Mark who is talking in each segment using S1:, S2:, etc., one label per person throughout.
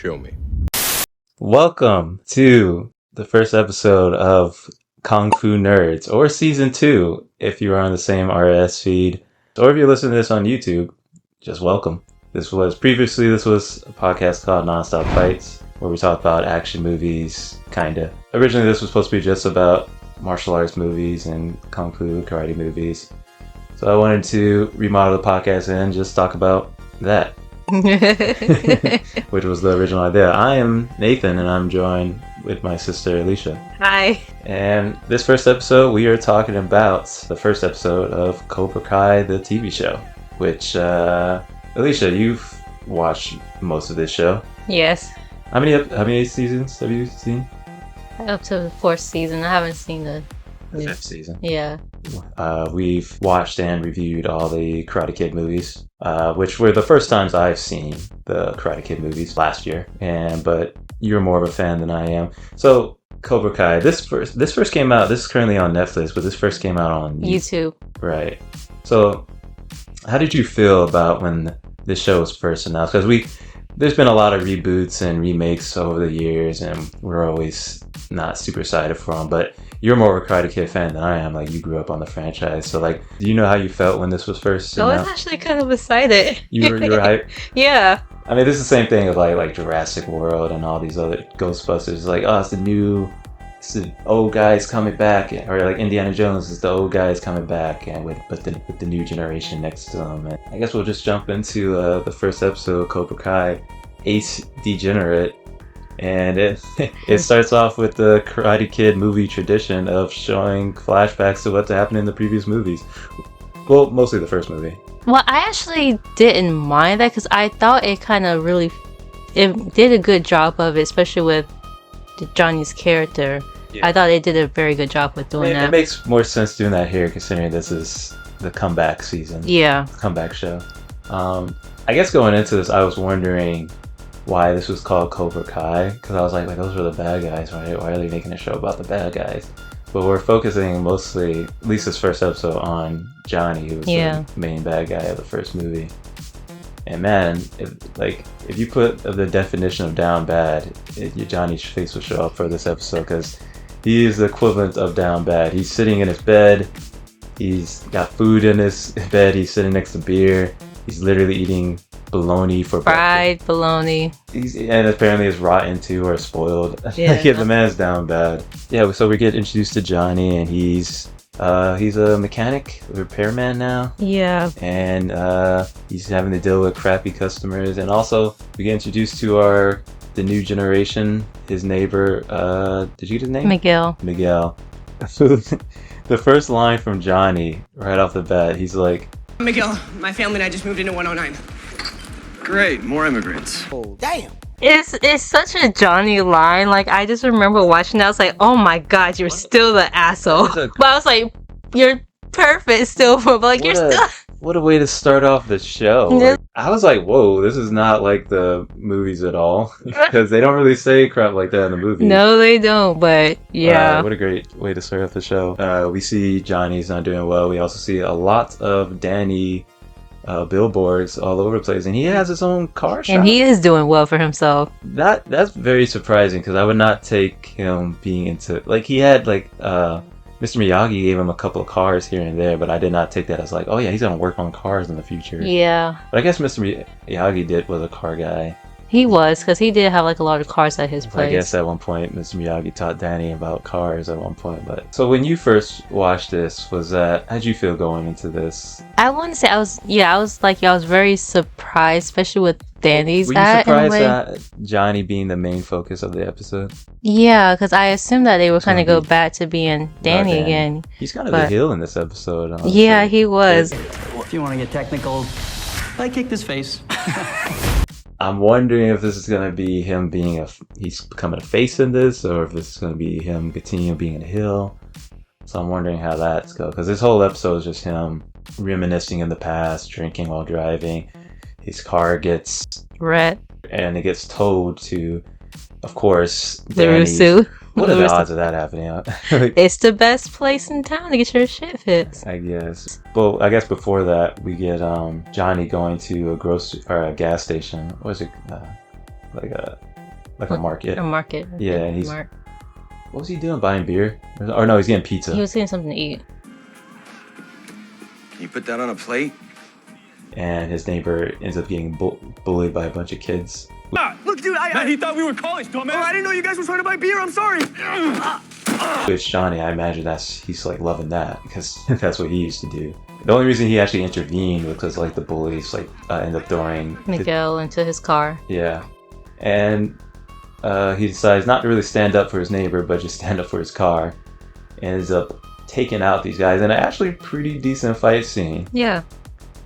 S1: Show me.
S2: Welcome to the first episode of Kung Fu Nerds, or Season 2, if you are on the same RS feed. Or if you're listening to this on YouTube, just welcome. This was a podcast called Nonstop Fights, where we talk about action movies, kinda. Originally this was supposed to be just about martial arts movies and kung fu, karate movies. So I wanted to remodel the podcast and just talk about that. Which was the original idea. I am Nathan, and I'm joined with my sister Alicia.
S3: Hi.
S2: And this first episode, we are talking about the first episode of Cobra Kai, the TV show. Which, Alicia, you've watched most of this show.
S3: Yes.
S2: How many seasons have you seen?
S3: Up to the 4th season. I haven't seen the
S2: 5th season.
S3: Yeah.
S2: We've watched and reviewed all the Karate Kid movies, which were the first times I've seen the Karate Kid movies last year. But you're more of a fan than I am. So Cobra Kai, this first came out. This is currently on Netflix, but this first came out on
S3: YouTube.
S2: Right. So how did you feel about when this show was first announced? Because there's been a lot of reboots and remakes over the years, and we're always not super excited for them. But you're more of a Karate Kid fan than I am. Like, you grew up on the franchise. So, like, do you know how you felt when this was first announced?
S3: I was actually kind of excited.
S2: You were hyped?
S3: Yeah.
S2: I mean, this is the same thing with like Jurassic World and all these other Ghostbusters. Like, oh, it's the old guys coming back, or like Indiana Jones is the old guys coming back, and with the new generation next to them. And I guess we'll just jump into the first episode of Cobra Kai, Ace Degenerate, and it starts off with the Karate Kid movie tradition of showing flashbacks to what happened in the previous movies. Well, mostly the first movie.
S3: Well, I actually didn't mind that because I thought it kind of it did a good job of it, especially with Johnny's character. Yeah. I thought it did a very good job with doing that.
S2: It makes more sense doing that here, considering this is the comeback season.
S3: Yeah.
S2: Comeback show. I guess going into this, I was wondering why this was called Cobra Kai, because I was like, those are the bad guys, right? Why are they making a show about the bad guys? But we're focusing mostly, at least this first episode, on Johnny, who was the main bad guy of the first movie. And man, if you put the definition of down bad, Johnny's face will show up for this episode, because he is the equivalent of down bad. He's sitting in his bed, he's got food in his bed, he's sitting next to beer, he's literally eating bologna for
S3: fried breakfast. Bologna.
S2: And apparently it's rotten too, or spoiled.
S3: Yeah,
S2: the man's down bad. Yeah, so we get introduced to Johnny, and he's a mechanic, a repairman now.
S3: Yeah.
S2: And he's having to deal with crappy customers. And also, we get introduced to the new generation, his neighbor. Did you get his name?
S3: Miguel.
S2: The first line from Johnny, right off the bat, he's like,
S4: Miguel, my family and I just moved into 109.
S1: Great, more immigrants.
S4: Oh, damn.
S3: It's such a Johnny line. Like, I just remember watching that. I was like, oh my god, you're still the asshole. But I was like, you're perfect still. But like, you're still...
S2: What a way to start off the show.
S3: Yeah.
S2: Like, I was like, whoa, this is not like the movies at all. Because they don't really say crap like that in the movies.
S3: No, they don't, but yeah.
S2: What a great way to start off the show. We see Johnny's not doing well. We also see a lot of Danny billboards all over the place, and he has his own car shop.
S3: And he is doing well for himself.
S2: That's very surprising, because I would not take him being into, like, he had like Mr. Miyagi gave him a couple of cars here and there, but I did not take that as like, oh yeah, he's gonna work on cars in the future.
S3: Yeah.
S2: But I guess Mr. Miyagi was a car guy.
S3: He was, because he did have like a lot of cars at his place.
S2: I guess at one point Mr. Miyagi taught Danny about cars at one point. But so when you first watched this, how'd you feel going into this?
S3: I want to say I was very surprised, especially with Danny's.
S2: Were you surprised at Johnny being the main focus of the episode?
S3: Yeah, because I assumed that they would kind of go back to being Danny again.
S2: He's kind of the heel in this episode. Honestly.
S3: Yeah, he was.
S5: If you want to get technical, I kicked his face.
S2: I'm wondering if this is going to be him he's becoming a face in this, or if this is going to be him continuing being a heel. So I'm wondering how that's going, because this whole episode is just him reminiscing in the past, drinking while driving. His car gets
S3: wrecked,
S2: and it gets towed to, of course,
S3: the Rusu.
S2: What are the odds of that happening?
S3: It's the best place in town to get your shit fixed,
S2: I guess. Well, I guess before that, we get Johnny going to a gas station. What is it? like a market.
S3: A market.
S2: Yeah, and
S3: Mark.
S2: what was he doing? Buying beer? Or no, he's getting pizza.
S3: He was getting something to eat.
S1: You put that on a plate?
S2: And his neighbor ends up getting bullied by a bunch of kids.
S1: Look, dude, Man, he thought we were college, dumbass. Oh, I didn't know you guys were trying to buy beer. I'm sorry.
S2: Which Johnny, I imagine he's like loving that because that's what he used to do. The only reason he actually intervened was because like the bullies like end up throwing
S3: Miguel into his car.
S2: Yeah, and he decides not to really stand up for his neighbor, but just stand up for his car. And ends up taking out these guys in an actually pretty decent fight scene.
S3: Yeah,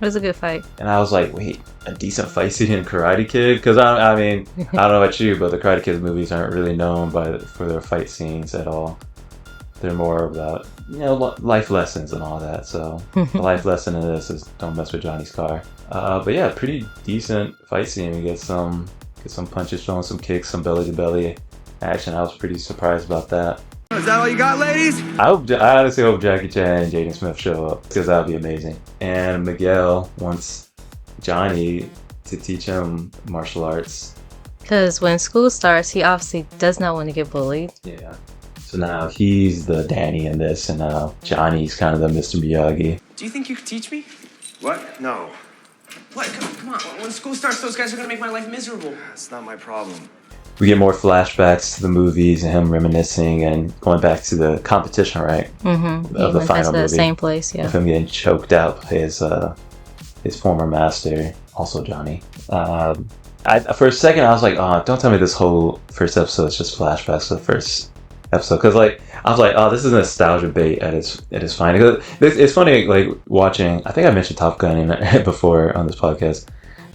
S3: it was a good fight.
S2: And I was like, wait, a decent fight scene in Karate Kid? Because I mean, I don't know about you, but the Karate Kid movies aren't really known for their fight scenes at all. They're more about, life lessons and all that. So the life lesson in this is don't mess with Johnny's car. But yeah, pretty decent fight scene. We get some punches, showing some kicks, some belly to belly action. I was pretty surprised about that.
S1: Is that all you got, ladies?
S2: I honestly hope Jackie Chan and Jaden Smith show up because that would be amazing. And Miguel wants Johnny to teach him martial arts.
S3: Because when school starts, he obviously does not want to get bullied.
S2: Yeah. So now he's the Danny in this, and now Johnny's kind of the Mr. Miyagi.
S4: Do you think you could teach me?
S1: What? No.
S4: What? Come on. When school starts, those guys are gonna make my life miserable.
S1: That's not my problem.
S2: We get more flashbacks to the movies and him reminiscing and going back to the competition, right?
S3: Mm-hmm.
S2: Of the final movie.
S3: The same place, yeah.
S2: Of him getting choked out by his former master, also Johnny. For a second, I was like, oh, don't tell me this whole first episode is just flashbacks to the first episode. Because I was like, oh, this is nostalgia bait at its finest. It's funny, like, watching, I think I mentioned Top Gun before on this podcast.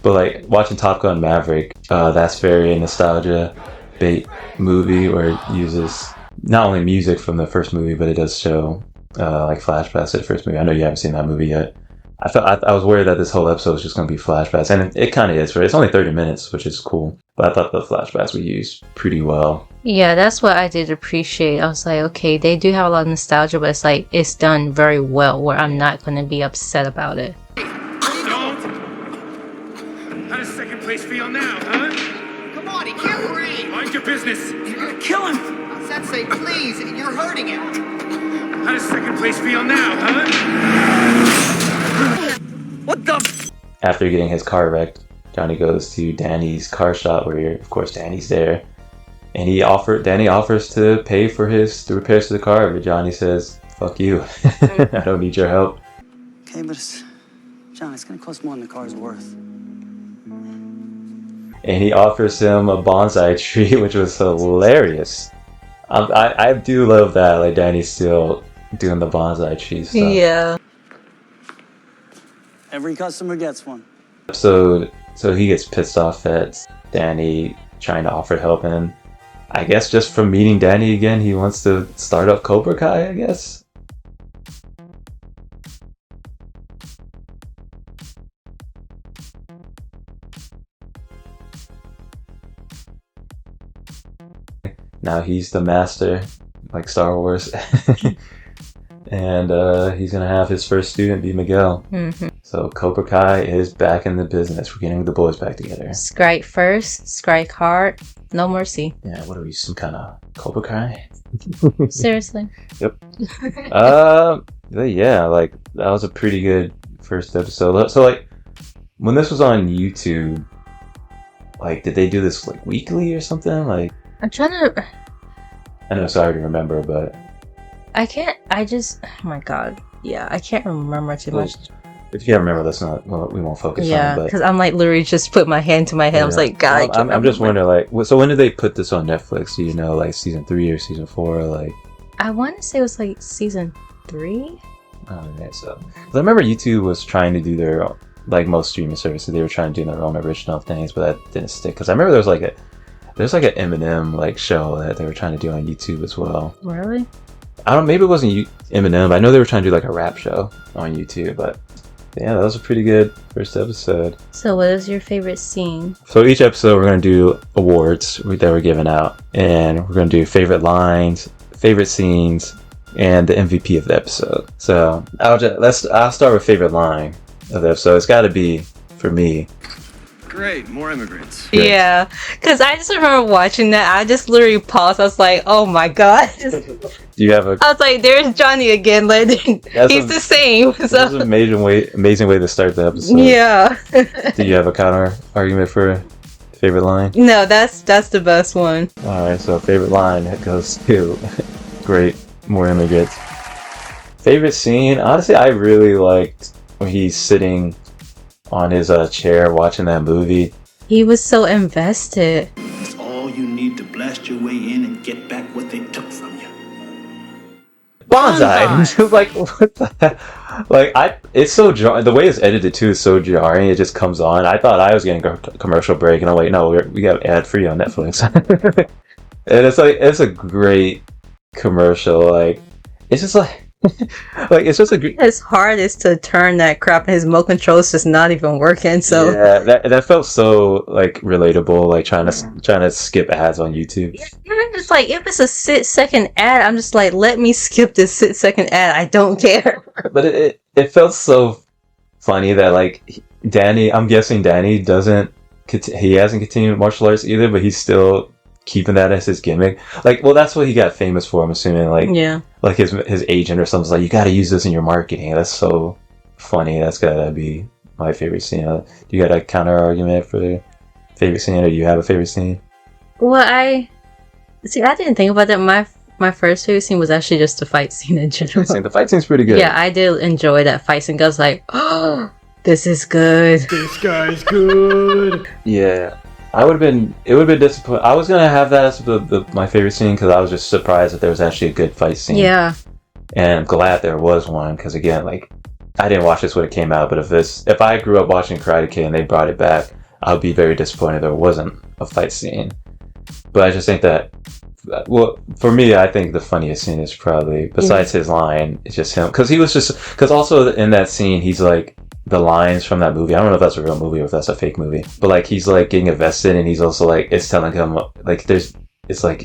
S2: But like watching Top Gun Maverick, that's very nostalgia bait movie where it uses not only music from the first movie, but it does show like flashbacks to the first movie. I know you haven't seen that movie yet. I was worried that this whole episode was just going to be flashbacks, and it kind of is, right? It's only 30 minutes, which is cool. But I thought the flashbacks were used pretty well.
S3: Yeah, that's what I did appreciate. I was like, okay, they do have a lot of nostalgia, but it's like it's done very well where I'm not going to be upset about it.
S6: How does second place feel now, huh?
S7: Come on, he can't breathe.
S6: Mind your business.
S7: You're gonna kill him. Sensei, please, you're hurting him.
S6: How does second place feel now, huh?
S1: What the?
S2: After getting his car wrecked, Johnny goes to Danny's car shop where, of course, Danny's there. And Danny offers to pay for the repairs to the car, but Johnny says, fuck you. I don't need your help.
S5: Okay, but John, it's gonna cost more than the car's worth.
S2: And he offers him a bonsai tree, which was hilarious. I do love that, like Danny's still doing the bonsai tree stuff.
S3: Yeah.
S5: Every customer gets one.
S2: So he gets pissed off at Danny trying to offer help, and I guess just from meeting Danny again, he wants to start up Cobra Kai, I guess. Now he's the master, like Star Wars. And he's going to have his first student be Miguel. Mm-hmm. So Cobra Kai is back in the business. We're getting the boys back together. Strike first, strike hard, no mercy. Yeah, what are we, some kind of Cobra Kai?
S3: Seriously?
S2: Yep. But yeah, like, that was a pretty good first episode. So, like, when this was on YouTube, like, did they do this, like, weekly or something? Like,
S3: I'm trying to...
S2: I know it's hard to remember, but... oh my god. Yeah, I can't remember too much. If you can't remember, we won't focus on it.
S3: Yeah, because I'm like literally just put my hand to my head. Yeah. I was like, God,
S2: I'm just wondering, like, so when did they put this on Netflix? Do you know, like, season 3 or season 4? Like,
S3: I want to say it was like season 3.
S2: Oh, okay, so I remember YouTube was trying to do their, like most streaming services, they were trying to do their own original things, but that didn't stick. Because I remember there's like an Eminem like show that they were trying to do on YouTube as well.
S3: Really?
S2: Maybe it wasn't Eminem, but I know they were trying to do like a rap show on YouTube, but yeah, that was a pretty good first episode.
S3: So what is your favorite scene?
S2: So each episode we're going to do awards that we're giving out, and we're going to do favorite lines, favorite scenes, and the MVP of the episode. So I'll start with favorite line of the episode. It's got to be, for me,
S1: Great, more immigrants.
S3: Yeah, because I just remember watching that. I just literally paused. I was like, "Oh my god!"
S2: Do you have a?
S3: I was like, "There's Johnny again. Like, he's the same." So
S2: That's an amazing way to start the episode.
S3: yeah.
S2: Do you have a counter argument for favorite line?
S3: No, that's the best one.
S2: All right, so favorite line goes to great, more immigrants. Favorite scene? Honestly, I really liked when he's sitting on his chair watching that movie.
S3: He was so invested.
S8: It's all you need to blast your way in and get back what they took from you.
S2: Bonsai! Like, what the heck? Like, it's so jarring. The way it's edited, too, is so jarring. It just comes on. I thought I was getting a commercial break, and I'm like, no, we got ad-free on Netflix. And it's like, it's a great commercial. Like, it's just like, like, it's just a great...
S3: His hardest to turn that crap, and his remote control's just not even working. So
S2: yeah, that felt so like relatable. Like trying to skip ads on YouTube.
S3: even just like if it's a 6-second ad, I'm just like, let me skip this 6-second ad. I don't care.
S2: But it felt so funny that like Danny. I'm guessing Danny hasn't continued martial arts either, but he's still keeping that as his gimmick. Like, well, that's what he got famous for. I'm assuming. Like,
S3: Yeah.
S2: like his agent or something's like, you got to use this in your marketing. That's so funny. That's gotta be my favorite scene. Do you got a counter argument for favorite scene, or do you have a favorite scene?
S3: Well, I didn't think about that. My first favorite scene was actually just the fight scene in general.
S2: The fight scene's pretty good.
S3: Yeah, I did enjoy that fight scene. I was like, oh, this is good.
S1: This guy's good.
S2: Yeah. It would have been disappointing. I was gonna have that as my favorite scene because I was just surprised that there was actually a good fight scene.
S3: Yeah.
S2: And I'm glad there was one because again, like, I didn't watch this when it came out, but if I grew up watching Karate Kid and they brought it back, I would be very disappointed there wasn't a fight scene. But I just think that, well, for me, I think the funniest scene is probably, besides his line, it's just him. Because also in that scene, he's like, the lines from that movie, I don't know if that's a real movie or if that's a fake movie, but like he's like getting invested and he's also like, it's telling him like it's like,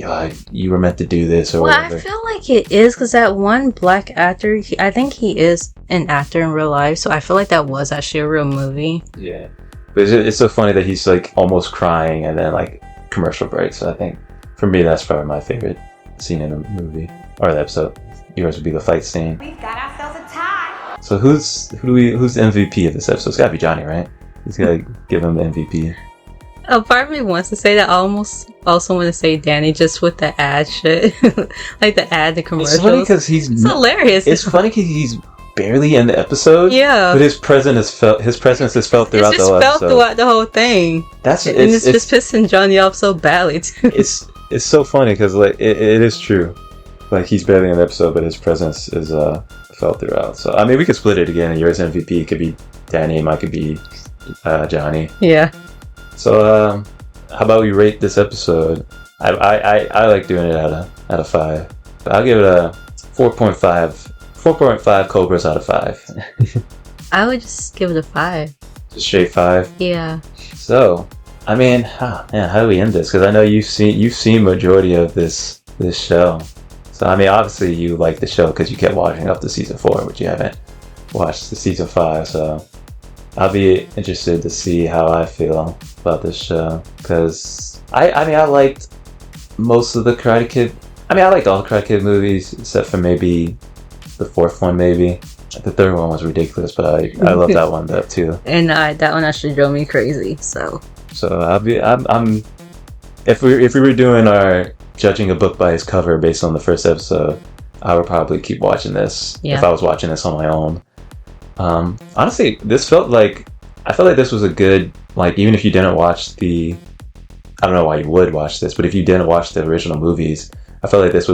S2: you were meant to do this or whatever.
S3: I feel like it is because that one black actor, I think he is an actor in real life, so I feel like that was actually a real movie.
S2: Yeah. But it's so funny that he's like almost crying and then like commercial breaks. So I think for me, that's probably my favorite scene in the movie or the episode. Yours would be the fight scene.
S9: We've got ourselves a tie.
S2: So who's the MVP of this episode? It's gotta be Johnny, right? He's gotta give him the MVP.
S3: A part of me wants to say that. I almost also want to say Danny, just with the ad shit, like the ad, the commercials.
S2: It's funny because it's
S3: hilarious.
S2: It's funny because he's barely in the episode.
S3: Yeah,
S2: but his presence is felt throughout the whole episode.
S3: Throughout the whole thing. It's just pissing Johnny off so badly too.
S2: It's so funny because like it is true. Like he's barely in the episode, but his presence is felt throughout. So I mean, we could split it again. Yours MVP could be Danny, mine could be Johnny.
S3: Yeah.
S2: So how about we rate this episode? I like doing it out of 5. I'll give it a 4.5 Cobras out of 5.
S3: I would just give it a 5.
S2: Just straight 5.
S3: Yeah.
S2: So I mean, how do we end this? Because I know you've seen majority of this show. So I mean, obviously you like the show because you kept watching up to season 4, but you haven't watched the season 5. So I'll be interested to see how I feel about this show because I mean I liked most of the Karate Kid. I mean I liked all the Karate Kid movies except for maybe the 4th one. Maybe the 3rd one was ridiculous, but I love that one though too.
S3: And that one actually drove me crazy. So
S2: I'm if we were doing our judging a book by its cover based on the first episode, I would probably keep watching this if I was watching this on my own. Honestly, I felt like this was a good, like, even if you didn't watch I don't know why you would watch this, but if you didn't watch the original movies, I felt like this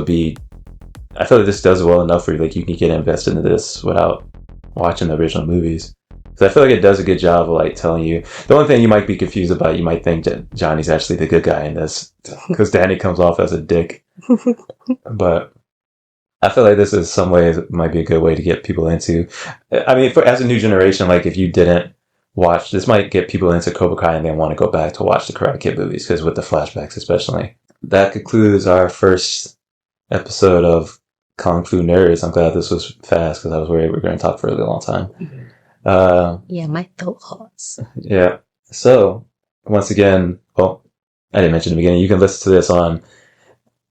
S2: does well enough for you, like you can get invested into this without watching the original movies. So I feel like it does a good job of like telling you. The only thing you might be confused about, you might think that Johnny's actually the good guy in this because Danny comes off as a dick. But I feel like this is some ways might be a good way to get people into. I mean, as a new generation, like if you didn't watch, this might get people into Cobra Kai and they want to go back to watch the Karate Kid movies because with the flashbacks especially. That concludes our first episode of Kung Fu Nerds. I'm glad this was fast because I was worried we were going to talk for a really long time.
S3: yeah, my throat hurts.
S2: Yeah. So once again, well, I didn't mention in the beginning, you can listen to this on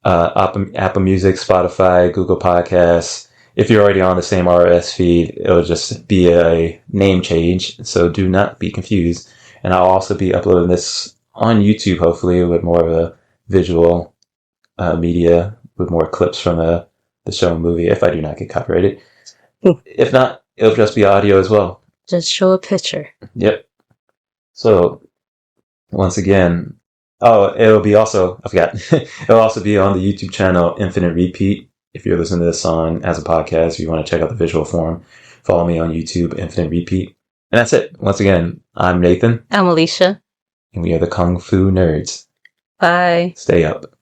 S2: Apple Music, Spotify, Google Podcasts. If you're already on the same RSS feed, it'll just be a name change, so do not be confused. And I'll also be uploading this on YouTube, hopefully, with more of a visual media, with more clips from the show and movie, if I do not get copyrighted. If not, it'll just be audio as well.
S3: Just show a picture.
S2: Yep. So, once again, it'll be also, I forgot, it'll also be on the YouTube channel Infinite Repeat. If you're listening to this song as a podcast, if you want to check out the visual form, follow me on YouTube, Infinite Repeat. And that's it. Once again, I'm Nathan.
S3: I'm Alicia.
S2: And we are the Kung Fu Nerds.
S3: Bye.
S2: Stay up.